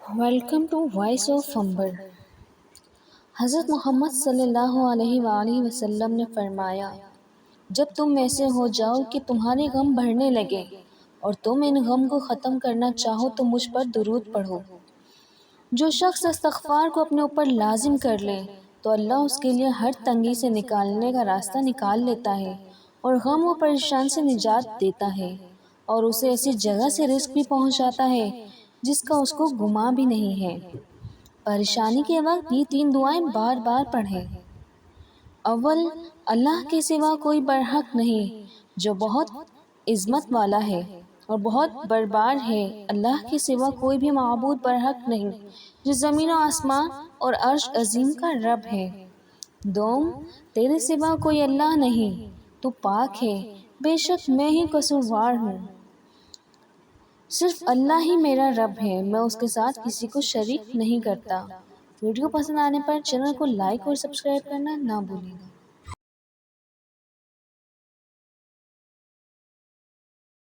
Welcome to voice of امبر۔ حضرت محمد صلی اللہ علیہ وآلہ وسلم نے فرمایا، جب تم ایسے ہو جاؤ کہ تمہارے غم بڑھنے لگے اور تم ان غم کو ختم کرنا چاہو تو مجھ پر درود پڑھو۔ جو شخص استغفار کو اپنے اوپر لازم کر لے تو اللہ اس کے لیے ہر تنگی سے نکالنے کا راستہ نکال لیتا ہے اور غم و پریشان سے نجات دیتا ہے، اور اسے ایسی جگہ سے رزق بھی پہنچاتا ہے جس کا اس کو گمان بھی نہیں ہے۔ پریشانی کے وقت یہ 3 دعائیں بار بار پڑھیں۔ اول، اللہ کے سوا کوئی برحق نہیں جو بہت عظمت والا ہے اور بہت بربار ہے۔ اللہ کے سوا کوئی بھی معبود برحق نہیں جو زمین و آسمان اور عرش عظیم کا رب ہے۔ دوم، تیرے سوا کوئی اللہ نہیں، تو پاک ہے، بے شک میں ہی قصوروار ہوں۔ صرف اللہ ہی میرا رب ہے، میں اس کے ساتھ کسی کو شریک نہیں کرتا۔ ویڈیو پسند آنے پر چینل کو لائک اور سبسکرائب کرنا نہ بھولیں گا۔